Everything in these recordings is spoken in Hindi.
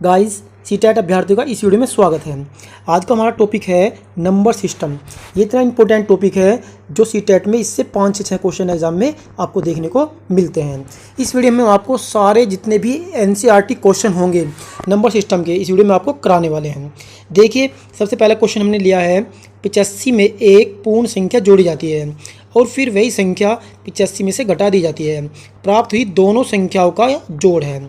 गाइस, सीटेट अभ्यर्थियों का इस वीडियो में स्वागत है। आज का हमारा टॉपिक है नंबर सिस्टम। ये इतना इंपॉर्टेंट टॉपिक है जो सीटेट में इससे 5 से 6 क्वेश्चन एग्जाम में आपको देखने को मिलते हैं। इस वीडियो में आपको सारे जितने भी एनसीईआरटी क्वेश्चन होंगे नंबर सिस्टम के इस वीडियो में आपको कराने वाले हैं। देखिए, सबसे पहला क्वेश्चन हमने लिया है 85 में एक पूर्ण संख्या जोड़ी जाती है और फिर वही संख्या 85 में से घटा दी जाती है। प्राप्त हुई दोनों संख्याओं का जोड़ है।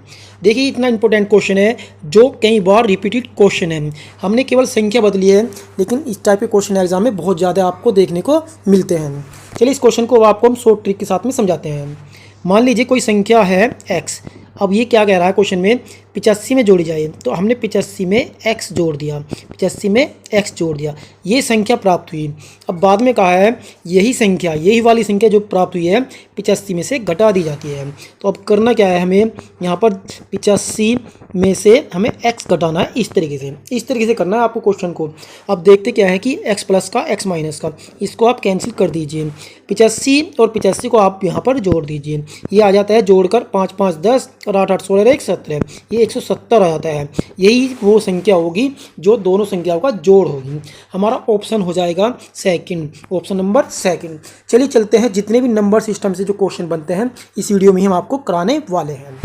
देखिए, इतना इंपॉर्टेंट क्वेश्चन है जो कई बार रिपीटेड क्वेश्चन है। हमने केवल संख्या बदली है, लेकिन इस टाइप के क्वेश्चन एग्जाम में बहुत ज़्यादा आपको देखने को मिलते हैं। चलिए, इस क्वेश्चन को आपको हम शॉर्ट ट्रिक के साथ में समझाते हैं। मान लीजिए कोई संख्या है x। अब ये क्या कह रहा है क्वेश्चन में, 85 में जोड़ी जाए, तो हमने 85 में x जोड़ दिया, 85 में x जोड़ दिया, ये संख्या प्राप्त हुई। अब बाद में कहा है यही संख्या, यही वाली संख्या जो प्राप्त हुई है 85 में से घटा दी जाती है। तो अब करना क्या है, हमें यहाँ पर 85 में से हमें x घटाना है। इस तरीके से करना है आपको क्वेश्चन को। अब देखते क्या है कि x प्लस का x माइनस का, इसको आप कैंसिल कर दीजिए। 85 और 85 को आप यहाँ पर जोड़ दीजिए। ये आ जाता है जोड़कर 5 5 10 और 8 8 16 1 17, ये 170 आ जाता है। यही वो संख्या होगी जो दोनों संख्याओं का जोड़ होगी। हमारा ऑप्शन हो जाएगा सेकंड, ऑप्शन नंबर सेकंड। चलिए चलते हैं, जितने भी नंबर सिस्टम से जो क्वेश्चन बनते हैं इस वीडियो में हम आपको कराने वाले हैं।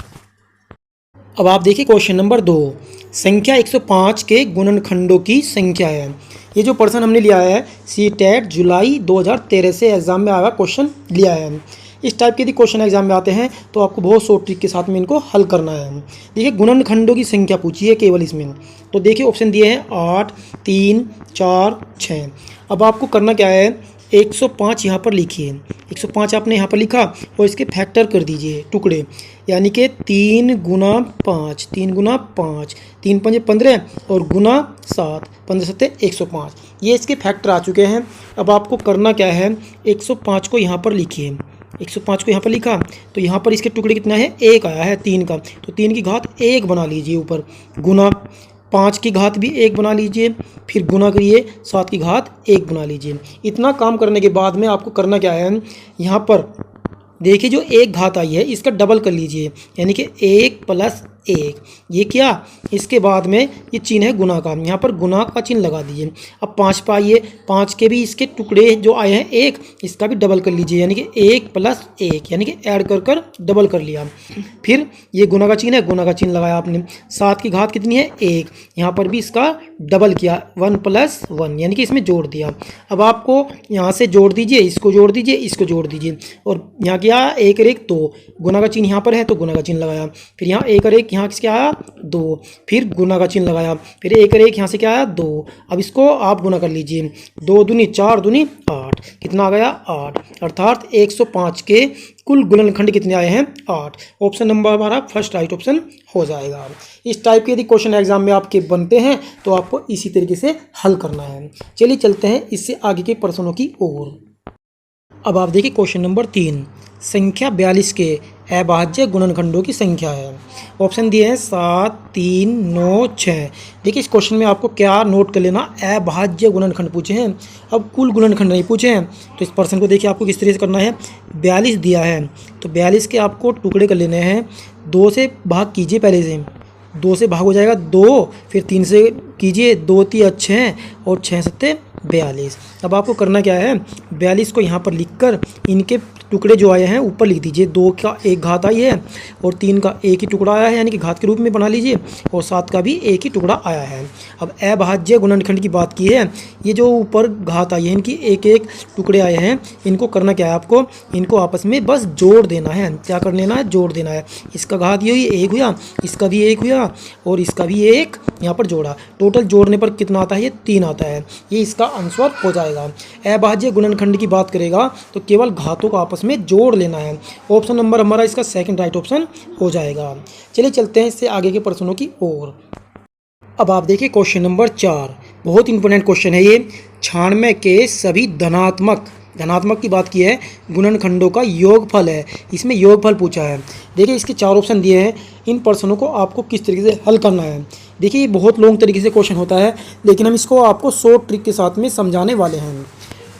अब आप देखिए क्वेश्चन नंबर 2, संख्या 105 के गुणनखंडों की संख्या है। ये जो पर्सन हमने लिया है सीटेट जुलाई 2013 से एग्जाम में आया क्वेश्चन लिया है। इस टाइप के यदि क्वेश्चन एग्जाम में आते हैं तो आपको बहुत शॉर्ट ट्रिक के साथ में इनको हल करना है। देखिए, गुणनखंडों की संख्या पूछी है केवल इसमें, तो देखिए ऑप्शन दिए हैं 8 3 4 6। अब आपको करना क्या है, 105 यहाँ पर लिखिए, 105 आपने यहाँ पर लिखा और इसके फैक्टर कर दीजिए टुकड़े, यानी कि 3 गुना 5, 3 गुना 5, 3 5 15 और गुना 7, 15 7 105। ये इसके फैक्टर आ चुके हैं। अब आपको करना क्या है, 105 को यहाँ पर लिखिए, 105 को यहाँ पर लिखा तो यहाँ पर इसके टुकड़े कितना है, 1 आया है 3 का, तो 3 की घात 1 बना लीजिए ऊपर, गुना 5 की घात भी 1 बना लीजिए, फिर गुना करिए 7 की घात 1 बना लीजिए। इतना काम करने के बाद में आपको करना क्या है, यहाँ पर देखिए जो एक घात आई है इसका डबल कर लीजिए, यानी कि 1 + 1। ये क्या, इसके बाद में ये चिन्ह है गुना का, यहाँ पर गुना का चिन्ह लगा दीजिए। अब 5 पर आइए, 5 के भी इसके टुकड़े जो आए हैं 1, इसका भी डबल कर लीजिए, यानी कि 1 + 1, यानी कि ऐड कर डबल कर लिया। फिर ये गुना का चिन्ह है, गुना का चिन्ह लगाया आपने। 7 की घात कितनी है, 1, यहाँ पर भी इसका डबल किया, 1 + 1, यानी कि इसमें जोड़ दिया। अब आपको यहाँ से जोड़ दीजिए, इसको जोड़ दीजिए, इसको जोड़ दीजिए, और यहाँ किया 1 और 1 2, गुना का चिन्ह यहाँ पर है तो गुना का चिन्ह लगाया। फिर यहाँ 1 और 1 यहाँ किसके आया 2, फिर गुना का चिन्ह लगाया, फिर 1 और 1 यहाँ से क्या आया 2। अब इसको आप गुना कर लीजिए, 2 दूनी 4 दूनी 8, कितना आ गया 8, अर्थात 105 के कुल गुणनखंड कितने आए हैं 8। ऑप्शन नंबर हमारा फर्स्ट राइट ऑप्शन हो जाएगा। इस टाइप के यदि क्वेश्चन एग्जाम में आपके बनते हैं तो आपको इसी तरीके से हल करना है। चलिए चलते हैं इससे आगे के प्रश्नों की ओर। अब आप देखिए क्वेश्चन नंबर 3, संख्या 42 के अभाज्य गुणनखंडों की संख्या है। ऑप्शन दिए हैं 7 3 9 6। देखिए, इस क्वेश्चन में आपको क्या नोट कर लेना, अभाज्य गुणनखंड पूछे हैं, अब कुल गुणनखंड नहीं पूछे हैं। तो इस पर्सन को देखिए आपको किस तरह से करना है, 42 दिया है तो 42 के आपको टुकड़े कर लेने हैं। 2 से भाग कीजिए, पहले से 2 से भाग हो जाएगा 2, फिर 3 से कीजिए, 2 3 6 और 6 7 42। अब आपको करना क्या है, 42 को यहाँ पर लिखकर इनके टुकड़े जो आए हैं ऊपर लिख दीजिए। 2 का 1 घात आई है और 3 का 1 ही टुकड़ा आया है, यानी कि घात के रूप में बना लीजिए, और 7 का भी 1 ही टुकड़ा आया है। अब अभाज्य गुणनखंड की बात की है, ये जो ऊपर घात आई है इनकी 1 1 टुकड़े आए हैं, इनको करना क्या है, आपको इनको आपस में बस जोड़ देना है। क्या कर लेना है, जोड़ देना है। इसका घात ये हुई 1 हुआ, इसका भी 1 हुआ और इसका भी 1 यहाँ पर जोड़ा, टोटल जोड़ने पर कितना आता है, ये 3 आता है। ये इसका आंसर हो जाएगा। अभाज्य गुणनखंड की बात करेगा तो केवल घातों को आपस में जोड़ लेना है। ऑप्शन नंबर हमारा इसका सेकंड राइट ऑप्शन हो जाएगा। चलिए चलते हैं इससे आगे के प्रश्नों की ओर। अब आप देखिए क्वेश्चन नंबर 4, बहुत इंपॉर्टेंट क्वेश्चन है ये। 96 के सभी धनात्मक की बात की है गुणनखंडों का योगफल है, इसमें योगफल पूछा है। देखिए, इसके 4 ऑप्शन दिए हैं, इन प्रश्नों को आपको किस तरीके से हल करना है। देखिए, ये बहुत लॉन्ग तरीके से क्वेश्चन होता है, लेकिन हम इसको आपको शॉर्ट ट्रिक के साथ में समझाने वाले हैं।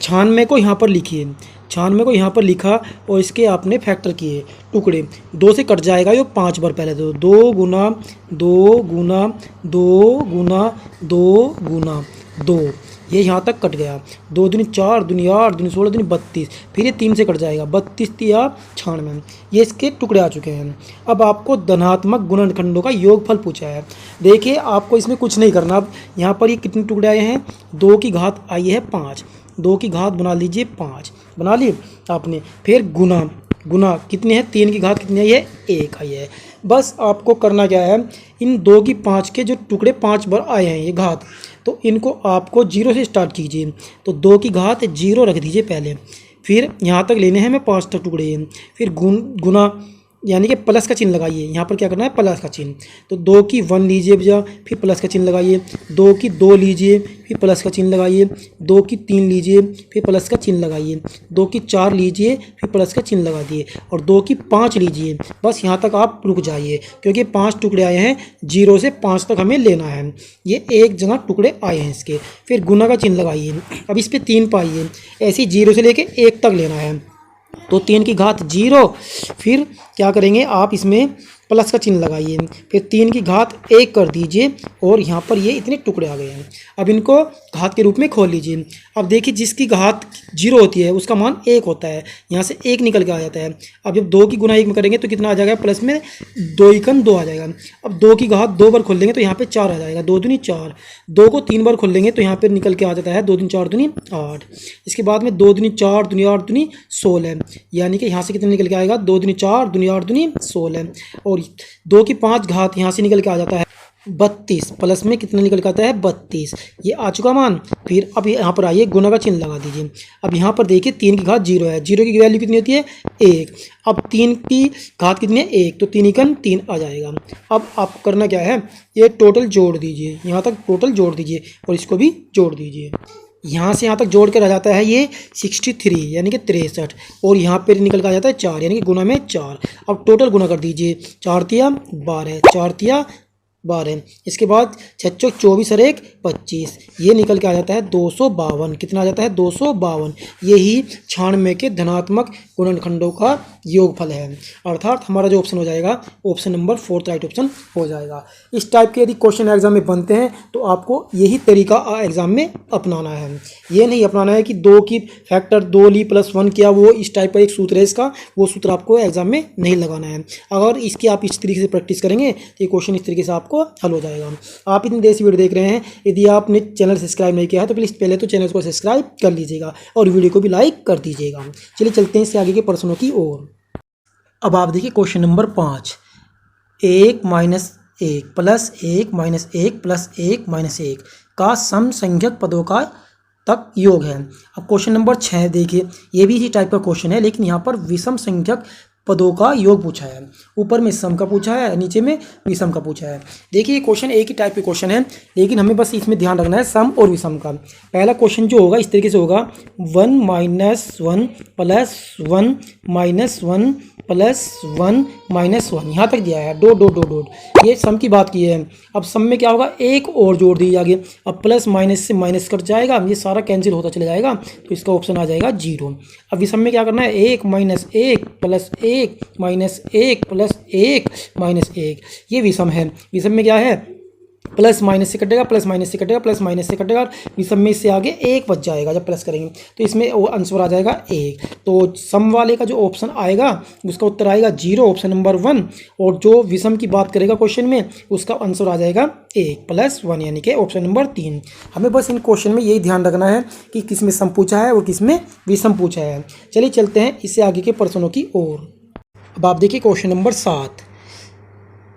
96 को यहाँ पर लिखिए, 96 को यहाँ पर लिखा और इसके आपने फैक्टर किए टुकड़े, 2 से कट जाएगा ये 5 बार पहले, तो 2 गुना 2 गुना 2 गुना 2 गुना 2, ये यहाँ तक कट गया। 2 दूनी 4, दूनी 8, दूनी 16, दूनी 32, फिर ये 3 से कट जाएगा, 32 तिया 96, ये इसके टुकड़े आ चुके हैं। अब आपको धनात्मक गुणनखंडों का योगफल पूछा है। देखिए आपको इसमें कुछ नहीं करना। अब यहाँ पर ये कितने टुकड़े आए हैं, 2 की घात आई है 5, 2 की घात बना लीजिए 5, बना ली आपने। फिर गुना, गुना कितने हैं, 3 की घात कितनी आई है, 1 आई है। बस आपको करना क्या है, इन 2 की 5 के जो टुकड़े 5 बार आए हैं ये घात, तो इनको आपको 0 से स्टार्ट कीजिए। तो 2 की घात 0 रख दीजिए पहले, फिर यहाँ तक लेने हैं हमें 5 तक टुकड़े, फिर गुना यानी कि प्लस का चिन्ह लगाइए। यहाँ पर क्या करना है, प्लस का चिन्ह। तो 2 की 1 लीजिए भैया, फिर प्लस का चिन्ह लगाइए। 2 की 2 लीजिए, फिर प्लस का चिन्ह लगाइए। 2 की 3 लीजिए, फिर प्लस का चिन्ह लगाइए। 2 की 4 लीजिए, फिर प्लस का चिन्ह लगा दिए। और 2 की 5 लीजिए। बस यहाँ तक आप रुक जाइए, क्योंकि 5 टुकड़े आए हैं, 0 से 5 तक हमें लेना है। ये एक जगह टुकड़े आए हैं इसके। फिर गुना का चिन्ह लगाइए। अब इस पर 3 पाइए, ऐसे 0 से लेके 1 तक लेना है। तो 3 की घात 0, फिर क्या करेंगे आप इसमें प्लस का चिन्ह लगाइए, फिर 3 की घात 1 कर दीजिए और यहाँ पर ये इतने टुकड़े आ गए हैं। अब इनको घात के रूप में खोल लीजिए। अब देखिए जिसकी घात 0 होती है उसका मान 1 होता है, यहाँ से 1 निकल के आ जाता है। अब जब 2 की गुना 1 में करेंगे तो कितना आ जाएगा, प्लस में 2 एकम 2 आ जाएगा। अब 2 की घात 2 बार खोल लेंगे तो यहाँ पे 4 आ जाएगा, 2 दूनी 4। 2 को 3 बार खोल लेंगे तो यहाँ पर निकल के आ जाता है 2 दूनी 4 दूनी 8। इसके बाद में 2 दूनी 4 दूनी 8 दूनी 16, यानी कि यहाँ से कितना निकल के आएगा, 2 दूनी 4 दूनी 8 दूनी 16। और 2 की 5 घात यहाँ से निकल के आ जाता है 32, प्लस में कितना निकल के आता है 32, ये आ चुका मान। फिर अब यहाँ पर आइए गुना का चिन्ह लगा दीजिए। अब यहाँ पर देखिए 3 की घात 0 है, 0 की वैल्यू कितनी होती है 1। अब 3 की घात कितनी है 1, तो 3 एकम 3 आ जाएगा। अब आपको करना क्या है, ये टोटल जोड़ दीजिए, यहाँ तक टोटल जोड़ दीजिए और इसको भी जोड़ दीजिए। यहाँ से यहाँ तक जोड़ कर आ जाता है ये 63 यानी कि 63, और यहाँ पे निकल कर आ जाता है 4 यानी कि गुना में 4। अब टोटल गुना कर दीजिए, 4 तिया 12, 4 तिया 12, इसके बाद 6 चौक 24 और 1 25, ये निकल के आ जाता है 252। कितना आ जाता है 252। यही 96 के धनात्मक गुणनखंडों का योगफल है। अर्थात हमारा जो ऑप्शन हो जाएगा ऑप्शन नंबर 4 राइट ऑप्शन हो जाएगा। इस टाइप के यदि क्वेश्चन एग्जाम में बनते हैं तो आपको यही तरीका एग्जाम में अपनाना है। ये नहीं अपनाना है कि 2 की फैक्टर 2 ली प्लस 1 किया, वो इस टाइप का एक सूत्र है इसका, वो सूत्र आपको एग्जाम में नहीं लगाना है। अगर इसकी आप इस तरीके से प्रैक्टिस करेंगे तो ये क्वेश्चन इस तरीके से आपको हल हो जाएगा। आप इतनी देर से वीडियो देख रहे हैं, यदि आपने चैनल सब्सक्राइब नहीं किया है तो प्लीज़ पहले तो चैनल को सब्सक्राइब कर लीजिएगा और वीडियो को भी लाइक कर दीजिएगा। चलिए चलते हैं इससे आगे के प्रश्नों की ओर। अब आप देखिए question number 5, 1 minus 1 plus 1 minus 1 plus 1 minus 1 का सम संख्यक पदों का तक योग है। अब क्वेश्चन नंबर 6 देखिए, ये भी इसी टाइप का क्वेश्चन है, लेकिन यहाँ पर विषम संख्यक पदों का योग पूछा है। ऊपर में सम का पूछा है, नीचे में विषम का पूछा है। देखिए ये क्वेश्चन एक ही टाइप के क्वेश्चन है, लेकिन हमें बस इसमें ध्यान रखना है सम और विषम का। पहला क्वेश्चन जो होगा इस तरीके से होगा, 1 minus 1 plus 1 minus 1 plus 1 minus 1, यहाँ तक दिया है, डॉट डॉट डॉट डॉट, ये सम की बात की है। अब सम में क्या होगा, एक और जोड़ दीजिए आगे। अब प्लस माइनस से माइनस कट जाएगा, ये सारा कैंसिल होता चला जाएगा, तो इसका ऑप्शन आ जाएगा 0। अब विषम में क्या करना है, 1 minus 1 plus 1 minus 1 plus 1 minus 1, ये विषम है। विषम में क्या है, प्लस माइनस से कटेगा, प्लस माइनस से कटेगा, प्लस माइनस से कटेगा, विषम में इससे आगे 1 बच जाएगा जब प्लस करेंगे, तो इसमें वो आंसर आ जाएगा 1। तो सम वाले का जो ऑप्शन आएगा उसका उत्तर आएगा 0, ऑप्शन नंबर 1, और जो विषम की बात करेगा क्वेश्चन में उसका आंसर आ जाएगा 1 प्लस 1 यानी कि ऑप्शन नंबर 3। हमें बस इन क्वेश्चन में यही ध्यान रखना है कि किस में सम पूछा है और किस में विषम पूछा है। चलिए चलते हैं इससे आगे के प्रश्नों की ओर। अब आप देखिए क्वेश्चन नंबर 7,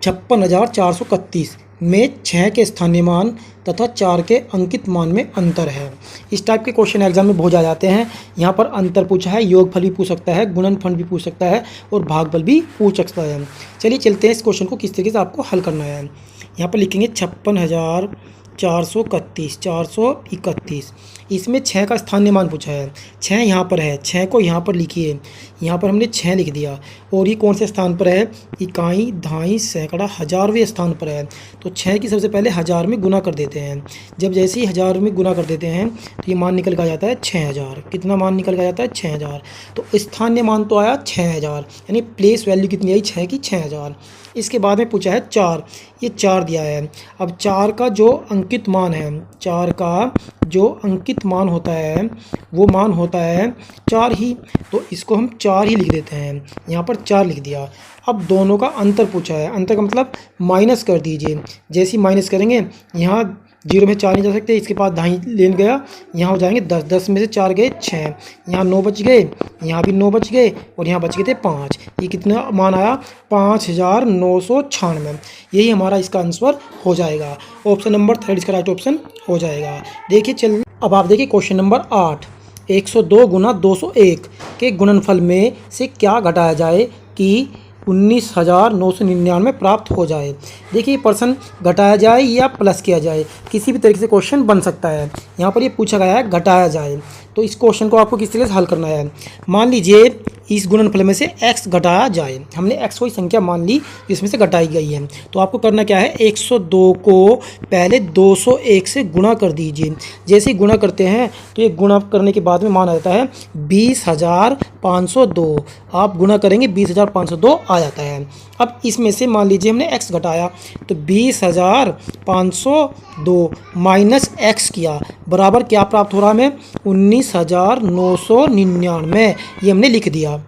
56,431 में 6 के स्थानीय मान तथा 4 के अंकित मान में अंतर है। इस टाइप के क्वेश्चन एग्जाम में बहुत आ जाते हैं। यहाँ पर अंतर पूछा है, योगफल भी पूछ सकता है, गुणनफल भी पूछ सकता है और भागफल भी पूछ सकता है। चलिए चलते हैं इस क्वेश्चन को किस तरीके से आपको हल करना है। यहाँ पर लिखेंगे 56,431, इसमें 6 का स्थानीय मान पूछा है। 6 यहाँ पर है, 6 को यहाँ पर लिखिए, यहाँ पर हमने 6 लिख दिया। और ये कौन से स्थान पर है? इकाई, दहाई, सैकड़ा, हज़ारवें स्थान पर है। तो 6 की सबसे पहले 1000 में गुना कर देते हैं। जब जैसे ही 1000 में गुना कर देते हैं तो ये मान निकल कर आ जाता है 6000। कितना मान निकल कर आ जाता है? 6000। तो स्थानीय मान तो आया 6000, यानी प्लेस वैल्यू कितनी आई? 6 की 6000। इसके बाद में पूछा है 4, ये 4 दिया है। अब 4 का जो अंकित मान है, 4 का जो अंकित मान होता है वो मान होता है 4 ही, तो इसको हम 4 ही लिख देते हैं। यहाँ पर 4 लिख दिया। अब दोनों का अंतर पूछा है, अंतर का मतलब माइनस कर दीजिए। जैसे ही माइनस करेंगे, यहाँ 0 में 4 नहीं जा सकते, इसके बाद दाई लेन गया, यहाँ हो जाएंगे 10, 10 में से 4 गए 6, यहाँ 9 बच गए, यहाँ भी 9 बच गए और यहाँ बच गए थे 5। ये कितना मान आया? 5996। यही हमारा इसका आंसर हो जाएगा। ऑप्शन नंबर 3 इसका राइट ऑप्शन हो जाएगा। देखिए चलिए अब आप देखिए क्वेश्चन नंबर 8। 102 गुना 201 के गुणनफल में से क्या घटाया जाए कि 19,999 प्राप्त हो जाए। देखिए प्रश्न घटाया जाए या प्लस किया जाए, किसी भी तरीके से क्वेश्चन बन सकता है। यहाँ पर ये पूछा गया है घटाया जाए, तो इस क्वेश्चन को आपको किस तरीके से हल करना है। मान लीजिए इस गुणनफल में से x घटाया जाए, हमने x कोई संख्या मान ली जिसमें से घटाई गई है, तो आपको करना क्या है? 102 को पहले 201 से गुणा कर दीजिए। जैसे ही गुणा करते हैं तो ये गुणा करने के बाद में मान आ जाता है 20,502। आप गुणा करेंगे 20,502 आ जाता है। अब इसमें से मान लीजिए हमने x घटाया, तो 20,502 माइनस x किया, बराबर क्या प्राप्त हो रहा है हमें? 19,999। ये हमने लिख दिया।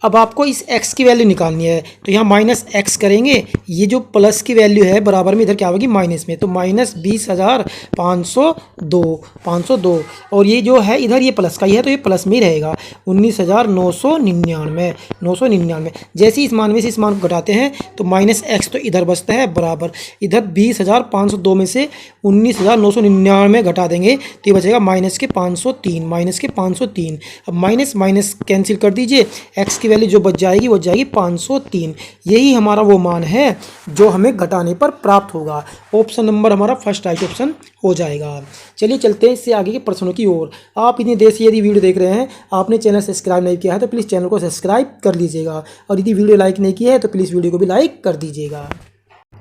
अब आपको इस x की वैल्यू निकालनी है, तो यहाँ माइनस x करेंगे, ये जो प्लस की वैल्यू है बराबर में इधर क्या होगी? माइनस में, तो माइनस 20,502 और ये जो है इधर ये प्लस का ही है तो ये प्लस में ही रहेगा 19,999। जैसे इस मान में से इस मान को घटाते हैं तो माइनस x तो इधर बचता है, बराबर इधर 20,502 में से 19,999 घटा देंगे तो ये बचेगा माइनस के 503, माइनस के 503। अब माइनस माइनस कैंसिल कर दीजिए, x की वैल्यू जो बच जाएगी वो जाएगी 503। यही हमारा वो मान है जो हमें घटाने पर प्राप्त होगा। ऑप्शन नंबर हमारा फर्स्ट राइट ऑप्शन हो जाएगा। चलिए चलते हैं इससे आगे के प्रश्नों की ओर। आप इतनी देर से यदि वीडियो देख रहे हैं, आपने चैनल सब्सक्राइब नहीं किया है तो प्लीज़ चैनल को सब्सक्राइब कर लीजिएगा, और यदि वीडियो लाइक नहीं किया है तो प्लीज़ वीडियो को भी लाइक कर दीजिएगा।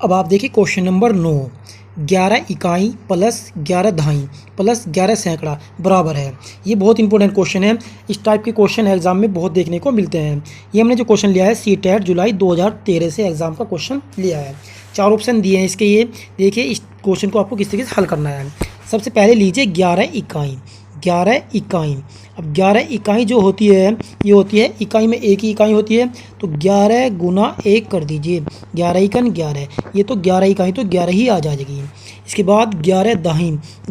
अब आप देखिए क्वेश्चन नंबर 9। 11 इकाई प्लस 11 दहाई प्लस 11 सैकड़ा बराबर है। ये बहुत इंपॉर्टेंट क्वेश्चन है। इस टाइप के क्वेश्चन एग्जाम में बहुत देखने को मिलते हैं। ये हमने जो क्वेश्चन लिया है सीटेट जुलाई 2013 से एग्जाम का क्वेश्चन लिया है। 4 ऑप्शन दिए हैं इसके। ये देखिए इस क्वेश्चन को आपको किस तरीके से हल करना है। सबसे पहले लीजिए 11 इकाई। 11 इकाई, अब 11 इकाई जो होती है ये होती है इकाई में एक ही इकाई होती है, तो 11 गुना 1 कर दीजिए, 11 इकाई 11, ये तो 11 इकाई तो 11 ही आ जाएगी। इसके बाद 11 दाही,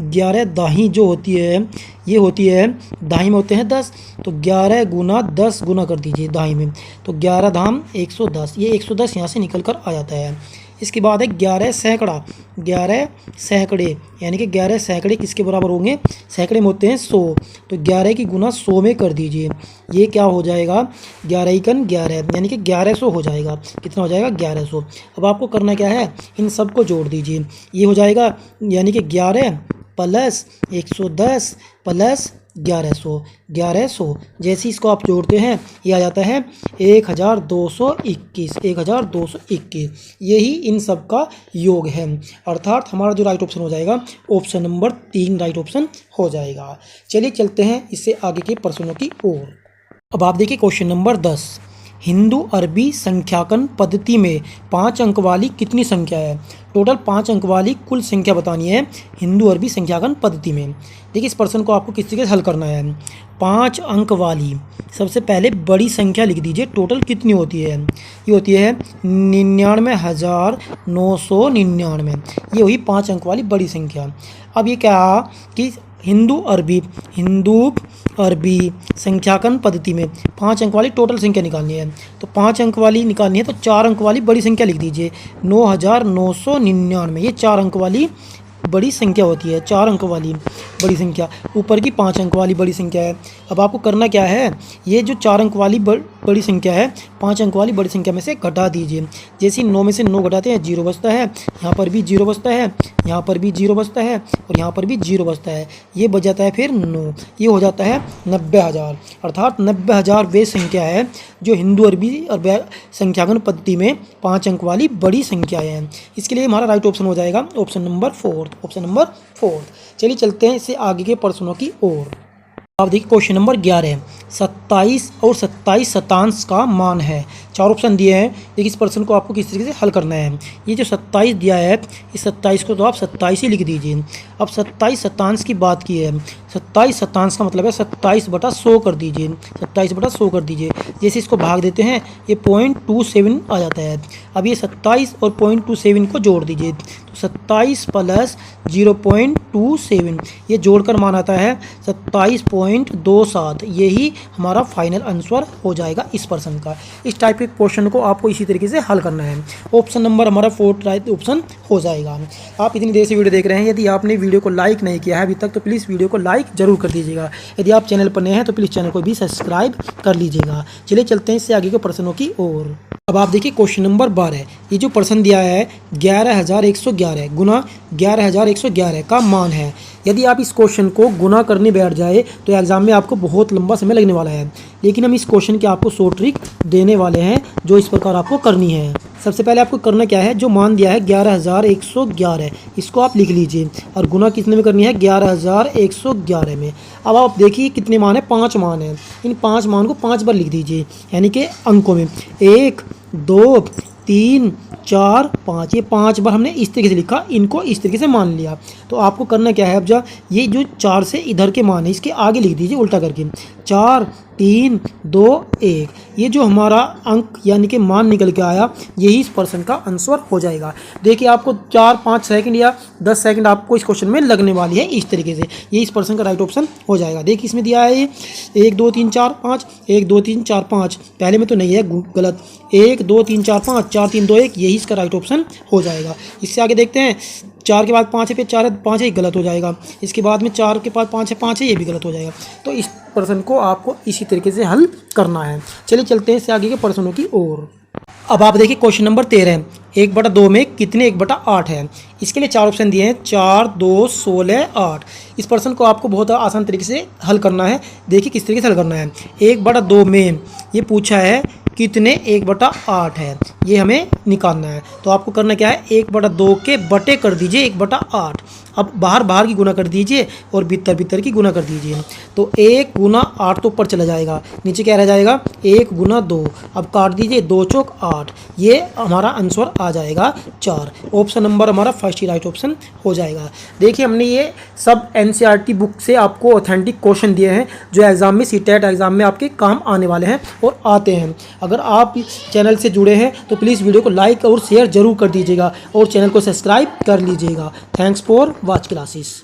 11 दाही जो होती है ये होती है दाही में होते हैं 10, तो 11 गुना 10 गुना कर दीजिए दाही में, तो 11 धाम 110, ये 110 यहाँ से निकल कर आ जाता है। इसके बाद है 11 सैकड़ा, 11 सैकड़े, यानी कि 11 सैकड़े किसके बराबर होंगे? सैकड़े में होते हैं 100, तो 11 की गुना 100 में कर दीजिए, ये क्या हो जाएगा? 11 इकन 11, यानी कि 1100 हो जाएगा। कितना हो जाएगा? 1100। अब आपको करना क्या है? इन सब को जोड़ दीजिए, ये हो जाएगा यानी कि 11 प्लस 110 प्लस 1100, 1100। जैसे इसको आप जोड़ते हैं ये आ जाता है 1221, 1221। यही इन सब का योग है, अर्थात हमारा जो राइट ऑप्शन हो जाएगा ऑप्शन नंबर 3 राइट ऑप्शन हो जाएगा। चलिए चलते हैं इससे आगे के प्रश्नों की ओर। अब आप देखिए क्वेश्चन नंबर 10। हिंदू अरबी संख्याकन पद्धति में 5 अंक वाली कितनी संख्या है? टोटल 5 अंक वाली कुल संख्या बतानी है हिंदू अरबी संख्याकन पद्धति में। देखिए इस प्रश्न को आपको किस तरीके से हल करना है। 5 अंक वाली, सबसे पहले बड़ी संख्या लिख दीजिए, टोटल कितनी होती है? ये होती है 99,999, ये हुई 5 अंक वाली बड़ी संख्या। अब ये क्या कि हिंदू अरबी संख्याकन पद्धति में 5 अंक वाली टोटल संख्या निकालनी है, तो 5 अंक वाली निकालनी है तो 4 अंक वाली बड़ी संख्या लिख दीजिए, 9,999, ये 4 अंक वाली बड़ी संख्या होती है, 4 अंक वाली बड़ी संख्या, ऊपर की 5 अंक वाली बड़ी संख्या है। अब आपको करना क्या है? ये जो 4 अंक वाली बड़ी संख्या है 5 अंक वाली बड़ी संख्या में से घटा दीजिए। जैसे 9 में से 9 घटाते हैं 0 बचता है, यहाँ पर भी 0 बचता है, यहाँ पर भी 0 बचता है और यहाँ पर भी 0 बचता है, ये बच जाता है फिर 9, ये हो जाता है 90,000। अर्थात 90,000 वे संख्या है जो हिंदू अरबी और संख्यागण पद्धति में 5 अंक वाली बड़ी संख्याएँ हैं। इसके लिए हमारा राइट ऑप्शन हो जाएगा ऑप्शन नंबर 4। चलिए चलते हैं इससे आगे के प्रश्नों की ओर। आप देखिए क्वेश्चन नंबर 11, 27 और 27 शतांश का मान है। 4 ऑप्शन दिए हैं। देखिए इस प्रश्न को आपको किस तरीके से हल करना है। ये जो 27 दिया है, इस 27 को तो आप 27 ही लिख दीजिए। अब 27 शतांश की बात की है, 27 शतांश का मतलब है 27/100 कर दीजिए, 27/100 कर दीजिए। जैसे इसको भाग देते हैं ये 0.27 आ जाता है। अब ये 27 और 0.27 को जोड़ दीजिए, तो 27 + 0.27 ये जोड़कर मान आता है 27.27। यही हमारा फाइनल आंसर हो जाएगा इस प्रश्न का। इस टाइप के क्वेश्चन को आपको इसी तरीके से हल करना है। ऑप्शन नंबर हमारा 4 राइट ऑप्शन हो जाएगा। आप इतनी देर से वीडियो देख रहे हैं, यदि आपने वीडियो को लाइक नहीं किया है अभी तक तो प्लीज़ वीडियो को लाइक जरूर कर दीजिएगा। यदि आप चैनल पर नए हैं तो प्लीज़ चैनल को भी सब्सक्राइब कर लीजिएगा। चलिए चलते हैं इससे आगे के प्रश्नों की ओर। अब आप देखिए क्वेश्चन नंबर 12, ये जो प्रश्न दिया है 11,111 गुना 11,111 का मान है। यदि आप इस क्वेश्चन को गुना करने बैठ जाए तो एग्जाम में आपको बहुत लंबा समय लगने वाला है, लेकिन हम इस क्वेश्चन की आपको शॉर्ट ट्रिक देने वाले हैं जो इस प्रकार आपको करनी है। सबसे पहले आपको करना क्या है, जो मान दिया है 11,111 इसको आप लिख लीजिए और गुना कितने में करनी है 11,111 में। अब आप देखिए कितने मान है, 5 मान है। इन 5 मान को 5 बार लिख दीजिए, यानी कि अंकों में 1 2 3 4 5, ये 5 बार हमने इस तरीके से लिखा, इनको इस तरीके से मान लिया। तो आपको करना क्या है, अब जा ये जो 4 से इधर के मान है इसके आगे लिख दीजिए उल्टा करके, 4 3 2 1। ये जो हमारा अंक यानी कि मान निकल के आया यही इस प्रश्न का आंसर हो जाएगा। देखिए आपको 4-5 सेकंड या 10 सेकंड आपको इस क्वेश्चन में लगने वाली है इस तरीके से, ये इस प्रश्न का राइट ऑप्शन हो जाएगा। देखिए इसमें दिया है ये 1 2 3 4 5, 1 2 3 4 5, पहले में तो नहीं है गलत, 1 2 3 4 5, 4 3 2 1 यही इसका राइट ऑप्शन हो जाएगा। इससे आगे देखते हैं, 4 के बाद 5 है, फिर 4 है 5 है, गलत हो जाएगा। इसके बाद में 4 के बाद 5 है, ये भी गलत हो जाएगा। तो इस प्रश्न को आपको इसी तरीके से हल करना है। चलिए चलते हैं इससे आगे के प्रश्नों की ओर। अब आप देखिए क्वेश्चन नंबर 13, 1/2 में कितने 1/8 है। इसके लिए 4 ऑप्शन दिए हैं, 4 2 16 8। इस प्रश्न को आपको बहुत आसान तरीके से हल करना है। देखिए किस तरीके से हल करना है। 1/2 में ये पूछा है कितने 1/8 है, ये हमें निकालना है। तो आपको करना क्या है, 1/2 के बटे कर दीजिए 1/8। अब बाहर की गुना कर दीजिए और भीतर की गुना कर दीजिए। तो 1 गुना 8 तो ऊपर चला जाएगा, नीचे क्या रह जाएगा 1 गुना 2। अब काट दीजिए, 2 चौक 8, ये हमारा आंसर आ जाएगा 4। ऑप्शन नंबर हमारा फर्स्ट ही राइट ऑप्शन हो जाएगा। देखिए हमने ये सब NCERT बुक से आपको ऑथेंटिक क्वेश्चन दिए हैं जो एग्जाम में CTET एग्जाम में आपके काम आने वाले हैं और आते हैं। अगर आप इस चैनल से जुड़े हैं तो प्लीज़ वीडियो को लाइक और शेयर जरूर कर दीजिएगा और चैनल को सब्सक्राइब कर लीजिएगा। Thanks for watch classes.